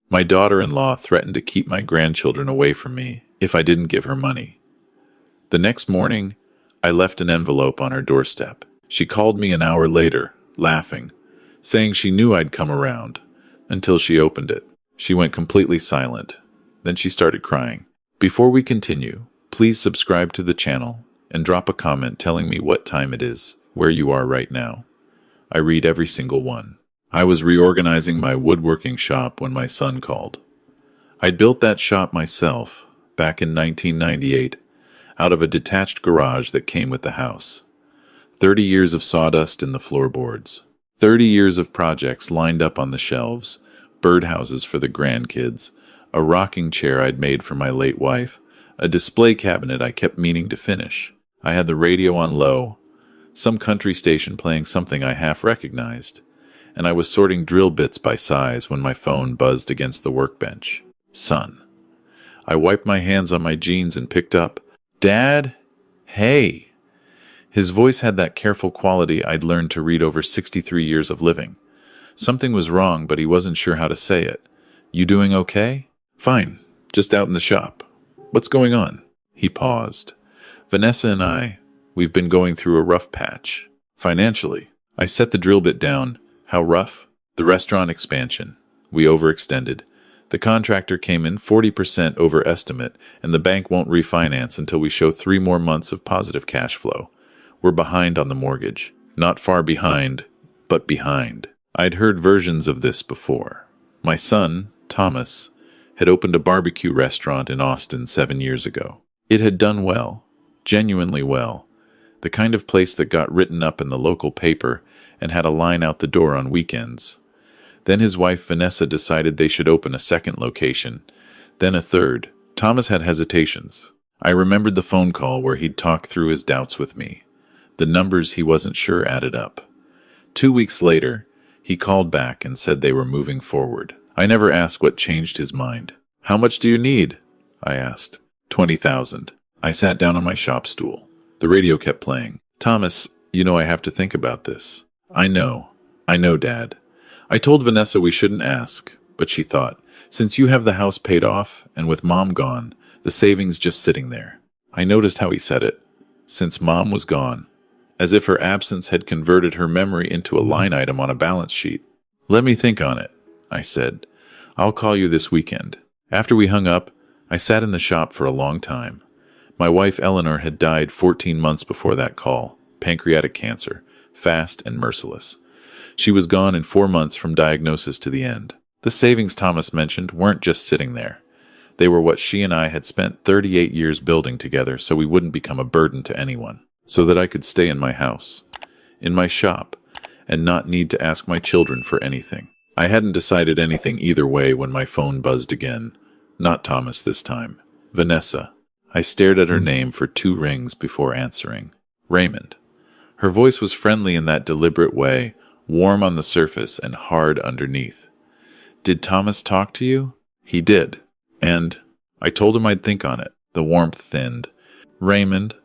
My daughter-in-law threatened to keep my grandchildren away from me if I didn't give her money. The next morning, I left an envelope on her doorstep. She called me an hour later, laughing, saying she knew I'd come around, until she opened it. She went completely silent. Then she started crying. Before we continue, please subscribe to the channel and drop a comment telling me what time it is, where you are right now. I read every single one. I was reorganizing my woodworking shop when my son called. I'd built that shop myself back in 1998 out of a detached garage that came with the house. 30 years of sawdust in the floorboards. 30 years of projects lined up on the shelves, birdhouses for the grandkids, a rocking chair I'd made for my late wife, a display cabinet I kept meaning to finish. I had the radio on low, some country station playing something I half recognized, and I was sorting drill bits by size when my phone buzzed against the workbench. Son. I wiped my hands on my jeans and picked up. Dad? Hey. His voice had that careful quality I'd learned to read over 63 years of living. Something was wrong, but he wasn't sure how to say it. You doing okay? Fine. Just out in the shop. What's going on? He paused. Vanessa and we've been going through a rough patch. Financially. I set the drill bit down. How rough? The restaurant expansion. We overextended. The contractor came in 40% over estimate, and the bank won't refinance until we show 3 more months of positive cash flow. We're behind on the mortgage. Not far behind, but behind. I'd heard versions of this before. My son, Thomas, had opened a barbecue restaurant in Austin 7 years ago. It had done well, genuinely well, the kind of place that got written up in the local paper and had a line out the door on weekends. Then his wife Vanessa decided they should open a second location, then a third. Thomas had hesitations. I remembered the phone call where he'd talked through his doubts with me. The numbers he wasn't sure added up. 2 weeks later, he called back and said they were moving forward. I never asked what changed his mind. How much do you need? I asked. 20,000. I sat down on my shop stool. The radio kept playing. Thomas, you know I have to think about this. I know, Dad. I told Vanessa we shouldn't ask, but she thought, since you have the house paid off, and with Mom gone, the savings just sitting there. I noticed how he said it. Since Mom was gone. As if her absence had converted her memory into a line item on a balance sheet. Let me think on it, I said. I'll call you this weekend. After we hung up, I sat in the shop for a long time. My wife Eleanor had died 14 months before that call. Pancreatic cancer. Fast and merciless. She was gone in 4 months from diagnosis to the end. The savings Thomas mentioned weren't just sitting there. They were what she and I had spent 38 years building together so we wouldn't become a burden to anyone. So that I could stay in my house, in my shop, and not need to ask my children for anything. I hadn't decided anything either way when my phone buzzed again. Not Thomas this time. Vanessa. I stared at her name for 2 rings before answering. Raymond. Her voice was friendly in that deliberate way, warm on the surface and hard underneath. Did Thomas talk to you? He did. And I told him I'd think on it. The warmth thinned. Raymond,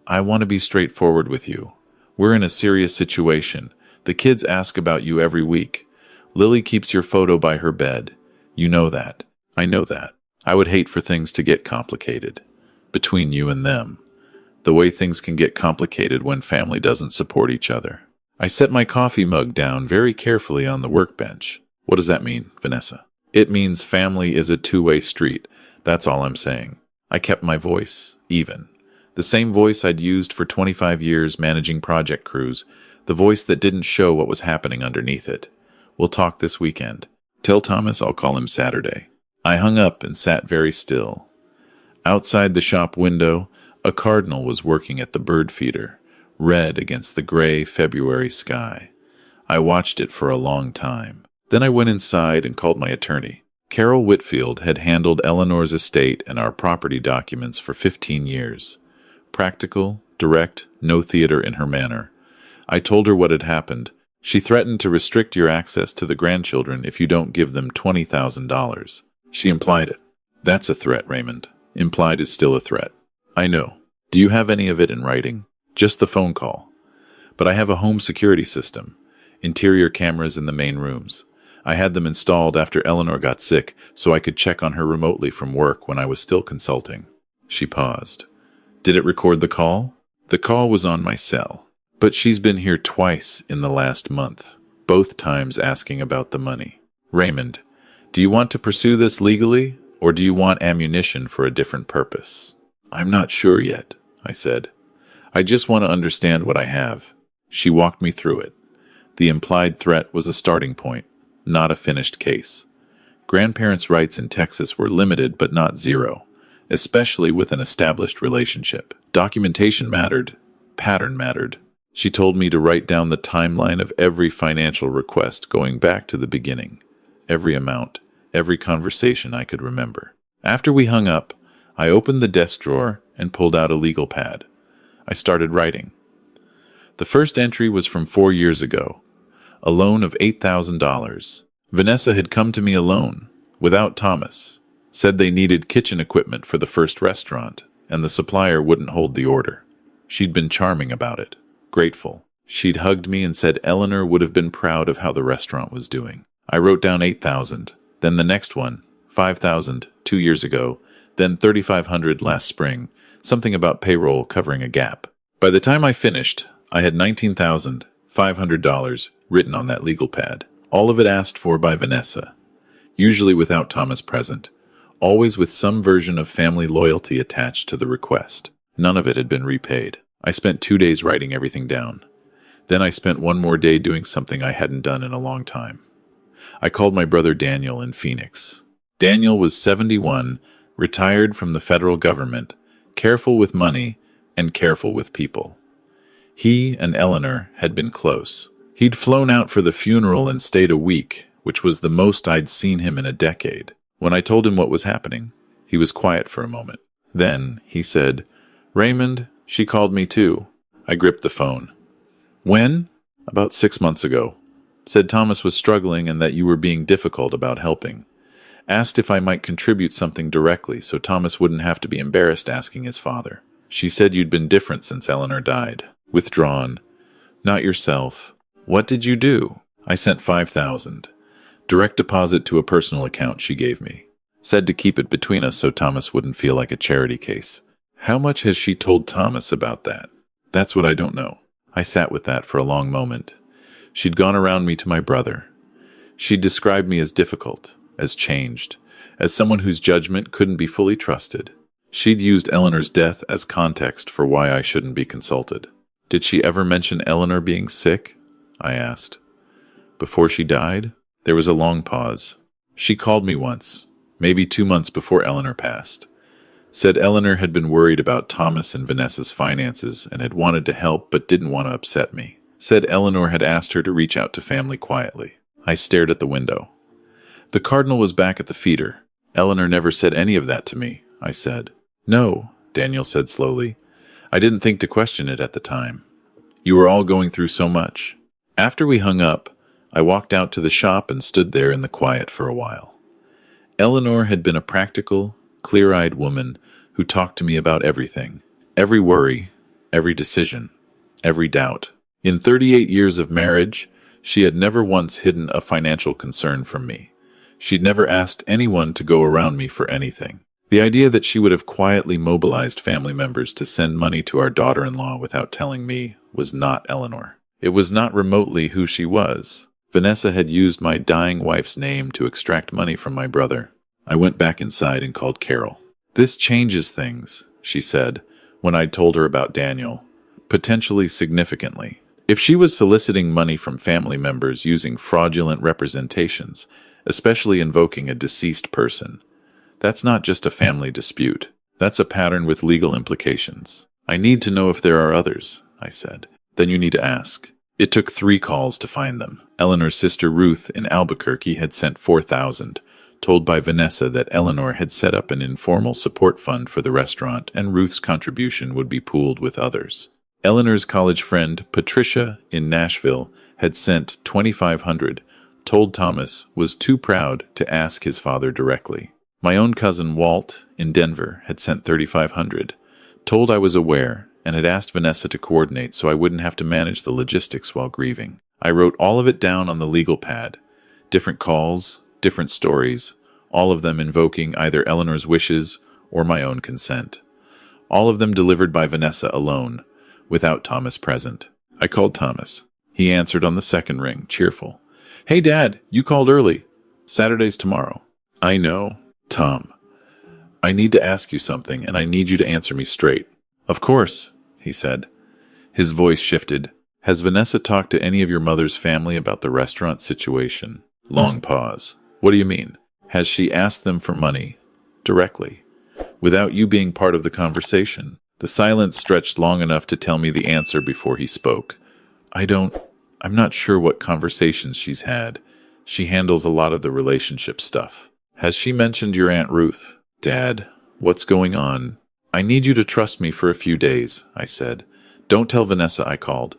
I want to be straightforward with you. We're in a serious situation. The kids ask about you every week. Lily keeps your photo by her bed. You know that. I know that. I would hate for things to get complicated. Between you and them. The way things can get complicated when family doesn't support each other. I set my coffee mug down very carefully on the workbench. What does that mean, Vanessa? It means family is a two-way street. That's all I'm saying. I kept my voice even. The same voice I'd used for 25 years managing project crews, the voice that didn't show what was happening underneath it. We'll talk this weekend. Tell Thomas I'll call him Saturday. I hung up and sat very still. Outside the shop window, a cardinal was working at the bird feeder, red against the gray February sky. I watched it for a long time. Then I went inside and called my attorney. Carol Whitfield had handled Eleanor's estate and our property documents for 15 years. Practical, direct, no theater in her manner. I told her what had happened. She threatened to restrict your access to the grandchildren if you don't give them $20,000. She implied it. That's a threat, Raymond. Implied is still a threat. I know. Do you have any of it in writing? Just the phone call. But I have a home security system. Interior cameras in the main rooms. I had them installed after Eleanor got sick so I could check on her remotely from work when I was still consulting. She paused. Did it record the call? The call was on my cell. But she's been here twice in the last month, both times asking about the money. Raymond, do you want to pursue this legally, or do you want ammunition for a different purpose? I'm not sure yet, I said. I just want to understand what I have. She walked me through it. The implied threat was a starting point, not a finished case. Grandparents' rights in Texas were limited but not zero, especially with an established relationship. Documentation mattered. Pattern mattered. She told me to write down the timeline of every financial request going back to the beginning. Every amount, every conversation I could remember. After we hung up, I opened the desk drawer and pulled out a legal pad. I started writing. The first entry was from 4 years ago. A loan of $8,000. Vanessa had come to me alone, without Thomas, said they needed kitchen equipment for the first restaurant, and the supplier wouldn't hold the order. She'd been charming about it, grateful. She'd hugged me and said Eleanor would have been proud of how the restaurant was doing. I wrote down 8,000, then the next one, 5,000, 2 years ago, then 3,500 last spring, something about payroll covering a gap. By the time I finished, I had $19,500 written on that legal pad, all of it asked for by Vanessa, usually without Thomas present, always with some version of family loyalty attached to the request. None of it had been repaid. I spent 2 days writing everything down. Then I spent one more day doing something I hadn't done in a long time. I called my brother Daniel in Phoenix. Daniel was 71, retired from the federal government, careful with money and careful with people. He and Eleanor had been close. He'd flown out for the funeral and stayed a week, which was the most I'd seen him in a decade. When I told him what was happening, he was quiet for a moment. Then he said, Raymond, she called me too. I gripped the phone. When? About 6 months ago. Said Thomas was struggling and that you were being difficult about helping. Asked if I might contribute something directly so Thomas wouldn't have to be embarrassed asking his father. She said you'd been different since Eleanor died. Withdrawn. Not yourself. What did you do? I sent 5,000. Direct deposit to a personal account she gave me. Said to keep it between us so Thomas wouldn't feel like a charity case. How much has she told Thomas about that? That's what I don't know. I sat with that for a long moment. She'd gone around me to my brother. She'd described me as difficult, as changed, as someone whose judgment couldn't be fully trusted. She'd used Eleanor's death as context for why I shouldn't be consulted. Did she ever mention Eleanor being sick? I asked. Before she died? There was a long pause. She called me once, maybe 2 months before Eleanor passed. Said Eleanor had been worried about Thomas and Vanessa's finances and had wanted to help but didn't want to upset me. Said Eleanor had asked her to reach out to family quietly. I stared at the window. The cardinal was back at the feeder. Eleanor never said any of that to me, I said. No, Daniel said slowly. I didn't think to question it at the time. You were all going through so much. After we hung up, I walked out to the shop and stood there in the quiet for a while. Eleanor had been a practical, clear-eyed woman who talked to me about everything. Every worry, every decision, every doubt. In 38 years of marriage, she had never once hidden a financial concern from me. She'd never asked anyone to go around me for anything. The idea that she would have quietly mobilized family members to send money to our daughter-in-law without telling me was not Eleanor. It was not remotely who she was. Vanessa had used my dying wife's name to extract money from my brother. I went back inside and called Carol. This changes things, she said, when I'd told her about Daniel. Potentially significantly. If she was soliciting money from family members using fraudulent representations, especially invoking a deceased person, that's not just a family dispute. That's a pattern with legal implications. I need to know if there are others, I said. Then you need to ask. It took 3 calls to find them. Eleanor's sister Ruth in Albuquerque had sent 4,000, told by Vanessa that Eleanor had set up an informal support fund for the restaurant and Ruth's contribution would be pooled with others. Eleanor's college friend Patricia in Nashville had sent 2,500, told Thomas was too proud to ask his father directly. My own cousin Walt in Denver had sent 3,500, told I was aware, and had asked Vanessa to coordinate so I wouldn't have to manage the logistics while grieving. I wrote all of it down on the legal pad. Different calls, different stories, all of them invoking either Eleanor's wishes or my own consent. All of them delivered by Vanessa alone, without Thomas present. I called Thomas. He answered on the second ring, cheerful. "Hey, Dad, you called early. Saturday's tomorrow." "I know, Tom. I need to ask you something, and I need you to answer me straight." "Of course," he said. His voice shifted. "Has Vanessa talked to any of your mother's family about the restaurant situation?" Long pause. "What do you mean? Has she asked them for money? Directly? Without you being part of the conversation?" The silence stretched long enough to tell me the answer before he spoke. I'm not sure what conversations she's had. She handles a lot of the relationship stuff." "Has she mentioned your Aunt Ruth?" "Dad, what's going on?" "I need you to trust me for a few days," I said. "Don't tell Vanessa I called.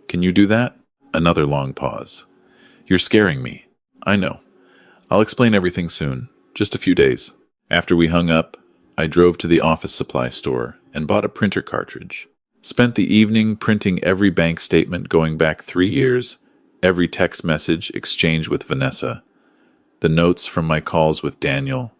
Can you do that?" Another long pause. "You're scaring me." "I know. I'll explain everything soon. Just a few days." After we hung up, I drove to the office supply store and bought a printer cartridge. Spent the evening printing every bank statement going back 3 years, every text message exchanged with Vanessa, the notes from my calls with Daniel,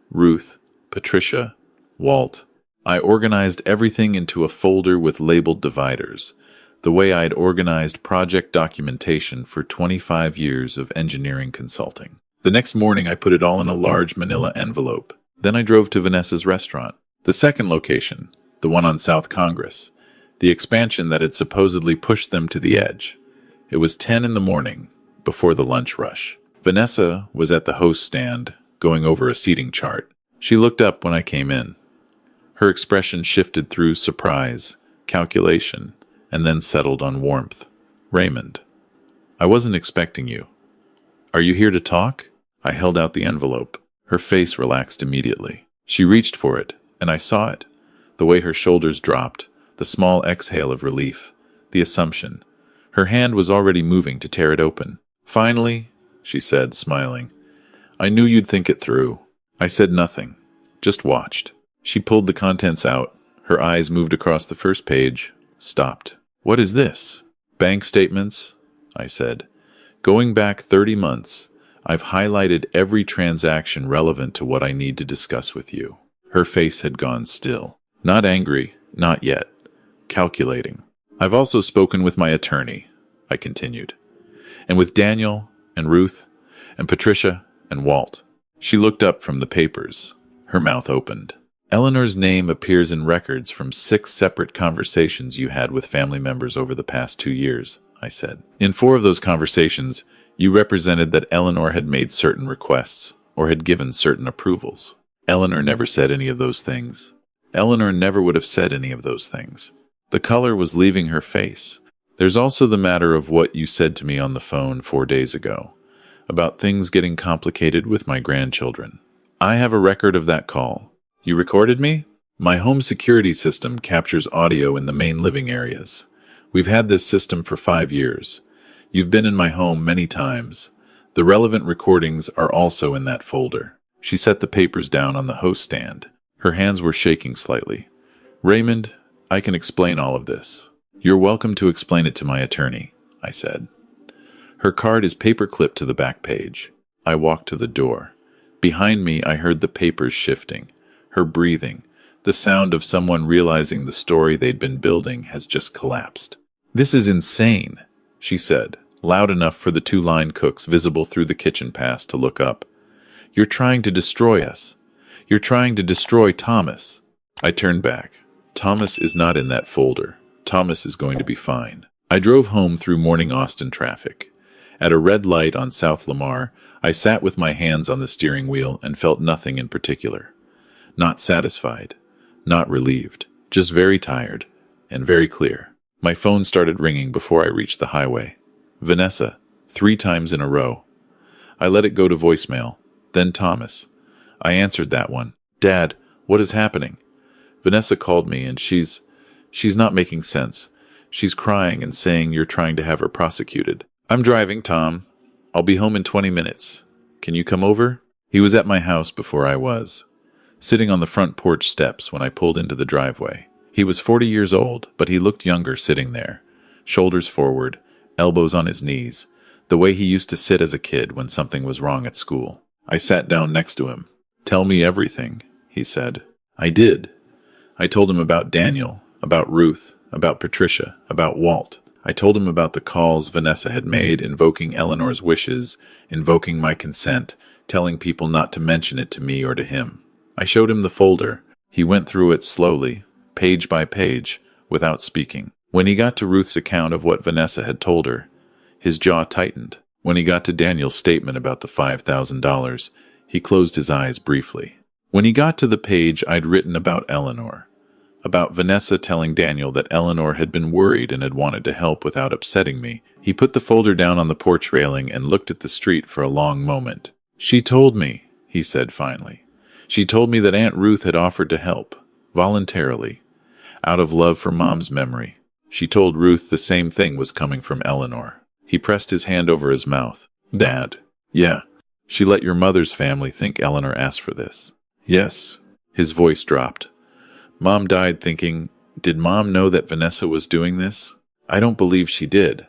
Ruth, Patricia, Walt. I organized everything into a folder with labeled dividers, the way I'd organized project documentation for 25 years of engineering consulting. The next morning, I put it all in a large manila envelope. Then I drove to Vanessa's restaurant, the second location, the one on South Congress, the expansion that had supposedly pushed them to the edge. It was 10 in the morning, before the lunch rush. Vanessa was at the host stand, going over a seating chart. She looked up when I came in. Her expression shifted through surprise, calculation, and then settled on warmth. "Raymond, I wasn't expecting you. Are you here to talk?" I held out the envelope. Her face relaxed immediately. She reached for it, and I saw it. The way her shoulders dropped, the small exhale of relief, the assumption. Her hand was already moving to tear it open. "Finally," she said, smiling. "I knew you'd think it through." I said nothing, just watched. She pulled the contents out. Her eyes moved across the first page, stopped. "What is this?" "Bank statements," I said. "Going back 30 months. I've highlighted every transaction relevant to what I need to discuss with you." Her face had gone still. Not angry, not yet. Calculating. "I've also spoken with my attorney," I continued. "And with Daniel, and Ruth, and Patricia, and Walt." She looked up from the papers. Her mouth opened. "Eleanor's name appears in records from 6 separate conversations you had with family members over the past 2 years," I said. "In 4 of those conversations, you represented that Eleanor had made certain requests, or had given certain approvals. Eleanor never said any of those things. Eleanor never would have said any of those things." The color was leaving her face. "There's also the matter of what you said to me on the phone 4 days ago, about things getting complicated with my grandchildren. I have a record of that call. You recorded me? My home security system captures audio in the main living areas. We've had this system for 5 years. You've been in my home many times. The relevant recordings are also in that folder." She set the papers down on the host stand. Her hands were shaking slightly. "Raymond, I can explain all of this." "You're welcome to explain it to my attorney," I said. "Her card is paper-clipped to the back page." I walked to the door. Behind me, I heard the papers shifting, her breathing, the sound of someone realizing the story they'd been building has just collapsed. "This is insane," she said, loud enough for the 2 line cooks visible through the kitchen pass to look up. "You're trying to destroy us. You're trying to destroy Thomas." I turned back. "Thomas is not in that folder. Thomas is going to be fine." I drove home through morning Austin traffic. At a red light on South Lamar, I sat with my hands on the steering wheel and felt nothing in particular. Not satisfied, not relieved, just very tired and very clear. My phone started ringing before I reached the highway. Vanessa, 3 times in a row. I let it go to voicemail. Then Thomas. I answered that one. "Dad, what is happening?" Vanessa called me, and she's not making sense. She's crying and saying you're trying to have her prosecuted. "I'm driving, Tom. I'll be home in 20 minutes. Can you come over?" He was at my house before I was, sitting on the front porch steps when I pulled into the driveway. He was 40 years old, but he looked younger sitting there, shoulders forward, elbows on his knees, The way he used to sit as a kid when something was wrong at school. I sat down next to him. "Tell me everything," he said. I did. I told him about Daniel, about Ruth, about Patricia, about Walt. I told him about the calls Vanessa had made, invoking Eleanor's wishes, invoking my consent, telling people not to mention it to me or to him. I showed him the folder. He went through it slowly, page by page, without speaking. When he got to Ruth's account of what Vanessa had told her, his jaw tightened. When he got to Daniel's statement about the $5,000, he closed his eyes briefly. When he got to the page I'd written about Eleanor, about Vanessa telling Daniel that Eleanor had been worried and had wanted to help without upsetting me, he put the folder down on the porch railing and looked at the street for a long moment. "She told me," he said finally. "She told me that Aunt Ruth had offered to help, voluntarily, out of love for Mom's memory. She told Ruth the same thing was coming from Eleanor." He pressed his hand over his mouth. "Dad." "Yeah. She let your mother's family think Eleanor asked for this." "Yes." His voice dropped. "Mom died thinking, did Mom know that Vanessa was doing this? I don't believe she did.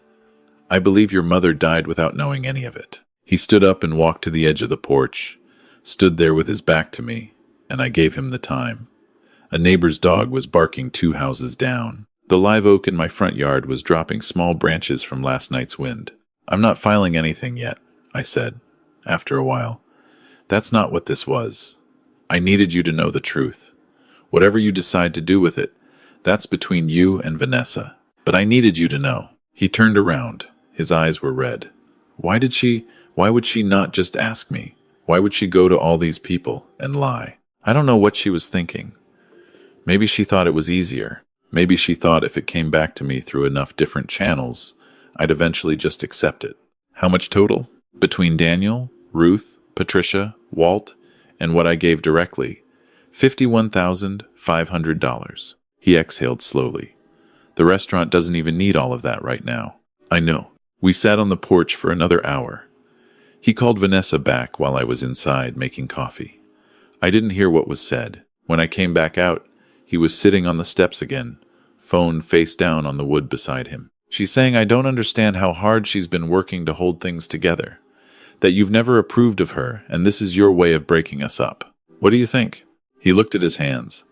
I believe your mother died without knowing any of it." He stood up and walked to the edge of the porch, stood there with his back to me, and I gave him the time. A neighbor's dog was barking 2 houses down. The live oak in my front yard was dropping small branches from last night's wind. "I'm not filing anything yet," I said, after a while. "That's not what this was. I needed you to know the truth. Whatever you decide to do with it, that's between you and Vanessa. But I needed you to know." He turned around. His eyes were red. Why would she not just ask me? Why would she go to all these people and lie? I don't know what she was thinking. Maybe she thought it was easier. Maybe she thought if it came back to me through enough different channels, I'd eventually just accept it. How much total? Between Daniel, Ruth, Patricia, Walt, and what I gave directly, $51,500. He exhaled slowly. "The restaurant doesn't even need all of that right now." "I know." We sat on the porch for another hour. He called Vanessa back while I was inside making coffee. I didn't hear what was said. When I came back out, he was sitting on the steps again, phone face down on the wood beside him. "She's saying I don't understand how hard she's been working to hold things together. That you've never approved of her, and this is your way of breaking us up. What do you think?" He looked at his hands.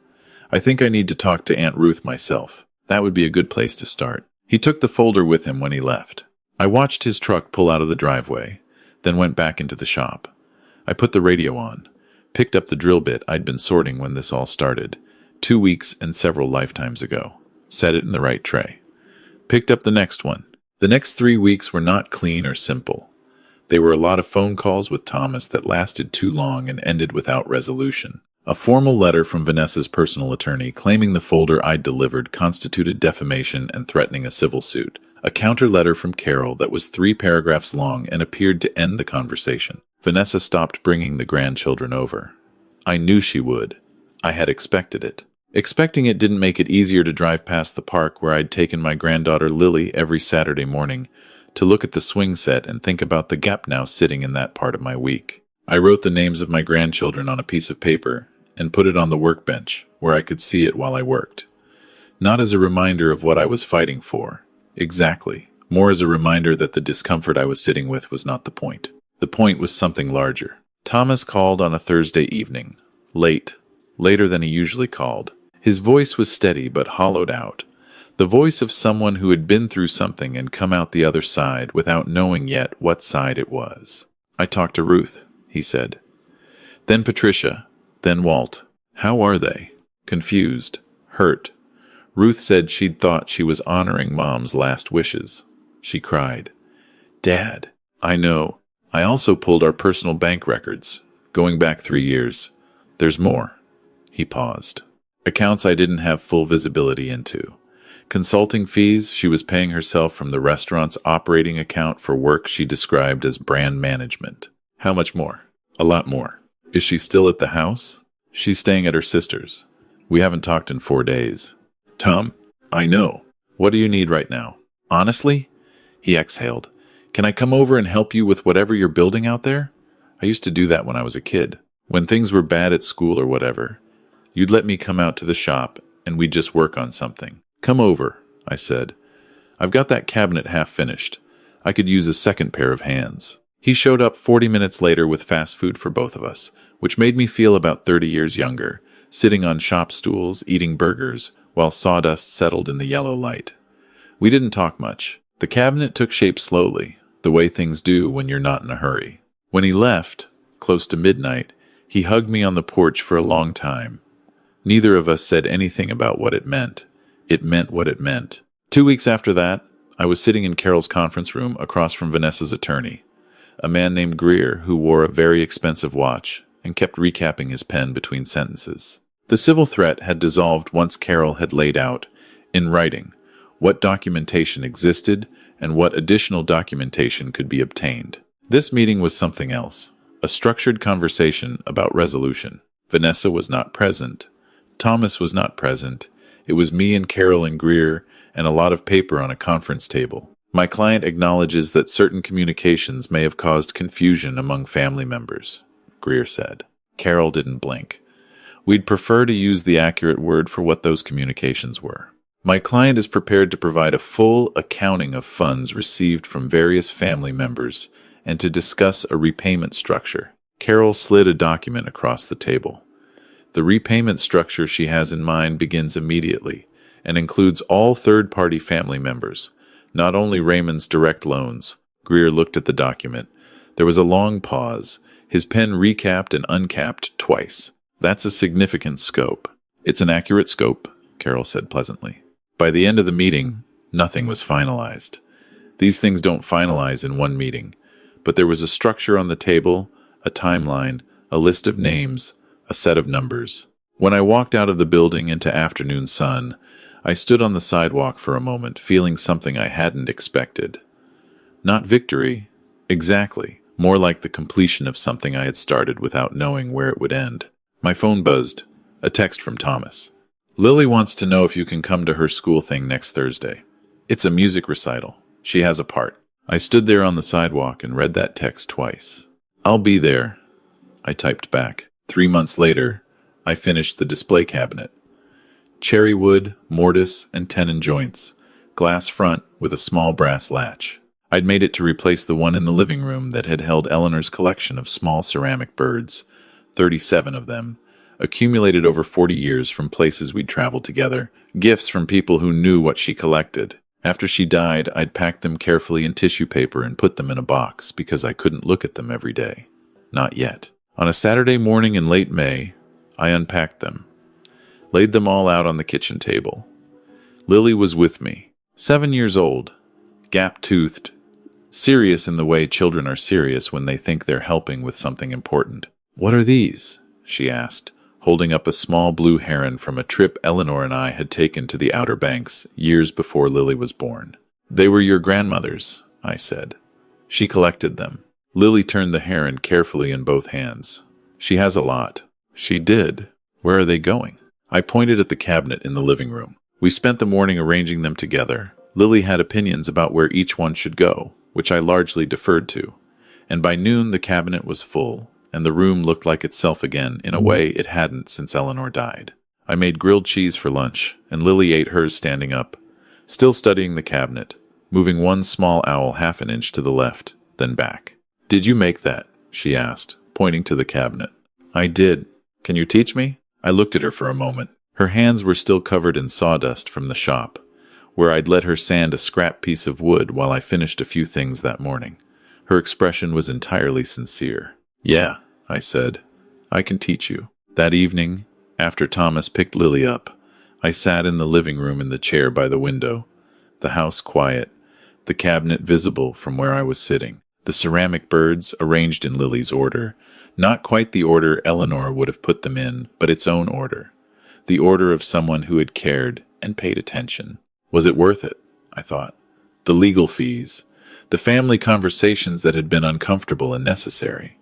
"I think I need to talk to Aunt Ruth myself. That would be a good place to start." He took the folder with him when he left. I watched his truck pull out of the driveway, then went back into the shop. I put the radio on, picked up the drill bit I'd been sorting when this all started, 2 weeks and several lifetimes ago, set it in the right tray. Picked up the next one. The next 3 weeks were not clean or simple. They were a lot of phone calls with Thomas that lasted too long and ended without resolution. A formal letter from Vanessa's personal attorney claiming the folder I'd delivered constituted defamation and threatening a civil suit. A counter letter from Carol that was 3 paragraphs long and appeared to end the conversation. Vanessa stopped bringing the grandchildren over. I knew she would. I had expected it. Expecting it didn't make it easier to drive past the park where I'd taken my granddaughter Lily every Saturday morning to look at the swing set and think about the gap now sitting in that part of my week. I wrote the names of my grandchildren on a piece of paper and put it on the workbench where I could see it while I worked. Not as a reminder of what I was fighting for. Exactly. More as a reminder that the discomfort I was sitting with was not the point. The point was something larger. Thomas called on a Thursday evening. Late. Later than he usually called. His voice was steady but hollowed out. The voice of someone who had been through something and come out the other side without knowing yet what side it was. "I talked to Ruth," he said. "Then Patricia. Then Walt. How are they?" "Confused. Hurt. Ruth said she'd thought she was honoring Mom's last wishes." She cried. "Dad." "I know. I also pulled our personal bank records, going back 3 years. There's more." He paused. "Accounts I didn't have full visibility into. Consulting fees she was paying herself from the restaurant's operating account for work she described as brand management." "How much more?" "A lot more." "Is she still at the house?" "She's staying at her sister's. We haven't talked in 4 days." "Tom, I know. What do you need right now?" "Honestly?" He exhaled. "Can I come over and help you with whatever you're building out there? I used to do that when I was a kid. When things were bad at school or whatever, you'd let me come out to the shop and we'd just work on something." "Come over," I said. "I've got that cabinet half finished. I could use a second pair of hands. He showed up 40 minutes later with fast food for both of us, which made me feel about 30 years younger, sitting on shop stools, eating burgers, while sawdust settled in the yellow light. We didn't talk much. The cabinet took shape slowly, the way things do when you're not in a hurry. When he left, close to midnight, he hugged me on the porch for a long time. Neither of us said anything about what it meant. It meant what it meant. 2 weeks after that, I was sitting in Carol's conference room across from Vanessa's attorney, a man named Greer who wore a very expensive watch and kept recapping his pen between sentences. The civil threat had dissolved once Carol had laid out, in writing, what documentation existed and what additional documentation could be obtained. This meeting was something else, a structured conversation about resolution. Vanessa was not present. Thomas was not present. It was me and Carol and Greer and a lot of paper on a conference table. My client acknowledges that certain communications may have caused confusion among family members, Greer said. Carol didn't blink. We'd prefer to use the accurate word for what those communications were. My client is prepared to provide a full accounting of funds received from various family members and to discuss a repayment structure. Carol slid a document across the table. The repayment structure she has in mind begins immediately and includes all third-party family members, not only Raymond's direct loans. Greer looked at the document. There was a long pause. His pen recapped and uncapped twice. That's a significant scope. It's an accurate scope, Carol said pleasantly. By the end of the meeting, nothing was finalized. These things don't finalize in one meeting, but there was a structure on the table, a timeline, a list of names, a set of numbers. When I walked out of the building into afternoon sun, I stood on the sidewalk for a moment, feeling something I hadn't expected. Not victory, exactly, more like the completion of something I had started without knowing where it would end. My phone buzzed, a text from Thomas. Lily wants to know if you can come to her school thing next Thursday. It's a music recital. She has a part. I stood there on the sidewalk and read that text twice. I'll be there, I typed back. 3 months later, I finished the display cabinet. Cherry wood, mortise, and tenon joints, glass front with a small brass latch. I'd made it to replace the one in the living room that had held Eleanor's collection of small ceramic birds, 37 of them, accumulated over 40 years from places we'd traveled together, gifts from people who knew what she collected. After she died, I'd packed them carefully in tissue paper and put them in a box because I couldn't look at them every day. Not yet. On a Saturday morning in late May, I unpacked them, laid them all out on the kitchen table. Lily was with me, 7 years old, gap-toothed, serious in the way children are serious when they think they're helping with something important. "What are these?" she asked, holding up a small blue heron from a trip Eleanor and I had taken to the Outer Banks years before Lily was born. "They were your grandmother's," I said. "She collected them." Lily turned the heron carefully in both hands. "She has a lot." "She did. Where are they going?" I pointed at the cabinet in the living room. We spent the morning arranging them together. Lily had opinions about where each one should go, which I largely deferred to. And by noon the cabinet was full, and the room looked like itself again in a way it hadn't since Eleanor died. I made grilled cheese for lunch, and Lily ate hers standing up, still studying the cabinet, moving one small owl half an inch to the left, then back. "Did you make that?" she asked, pointing to the cabinet. "I did. Can you teach me?" I looked at her for a moment. Her hands were still covered in sawdust from the shop, where I'd let her sand a scrap piece of wood while I finished a few things that morning. Her expression was entirely sincere. "Yeah," I said. "I can teach you." That evening, after Thomas picked Lily up, I sat in the living room in the chair by the window, the house quiet, the cabinet visible from where I was sitting, the ceramic birds arranged in Lily's order, not quite the order Eleanor would have put them in, but its own order, the order of someone who had cared and paid attention. Was it worth it? I thought. The legal fees, the family conversations that had been uncomfortable and necessary.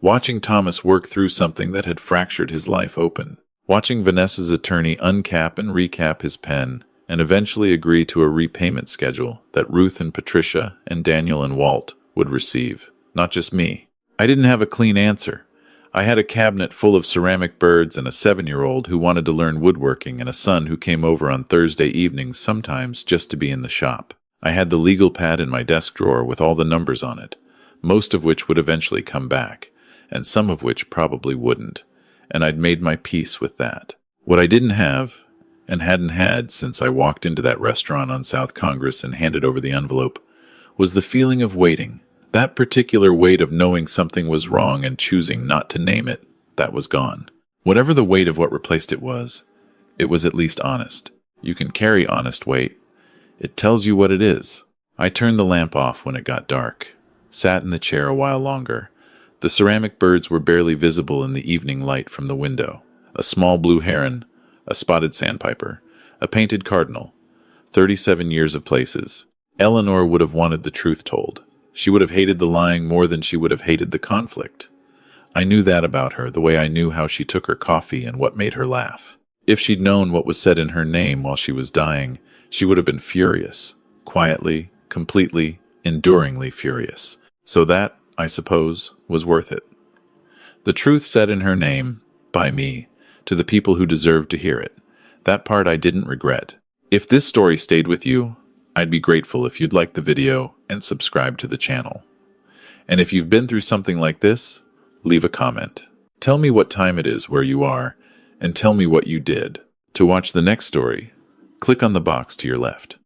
Watching Thomas work through something that had fractured his life open. Watching Vanessa's attorney uncap and recap his pen and eventually agree to a repayment schedule that Ruth and Patricia and Daniel and Walt would receive. Not just me. I didn't have a clean answer. I had a cabinet full of ceramic birds and a 7-year-old who wanted to learn woodworking and a son who came over on Thursday evenings sometimes just to be in the shop. I had the legal pad in my desk drawer with all the numbers on it, most of which would eventually come back, and some of which probably wouldn't, and I'd made my peace with that. What I didn't have, and hadn't had since I walked into that restaurant on South Congress and handed over the envelope, was the feeling of waiting. That particular weight of knowing something was wrong and choosing not to name it, that was gone. Whatever the weight of what replaced it was at least honest. You can carry honest weight. It tells you what it is. I turned the lamp off when it got dark, sat in the chair a while longer. The ceramic birds were barely visible in the evening light from the window. A small blue heron, a spotted sandpiper, a painted cardinal, 37 years of places. Eleanor would have wanted the truth told. She would have hated the lying more than she would have hated the conflict. I knew that about her, the way I knew how she took her coffee and what made her laugh. If she'd known what was said in her name while she was dying, she would have been furious. Quietly, completely, enduringly furious. So that, I suppose, was worth it. The truth said in her name, by me, to the people who deserved to hear it. That part I didn't regret. If this story stayed with you, I'd be grateful if you'd like the video and subscribe to the channel. And if you've been through something like this, leave a comment. Tell me what time it is where you are, and tell me what you did. To watch the next story, click on the box to your left.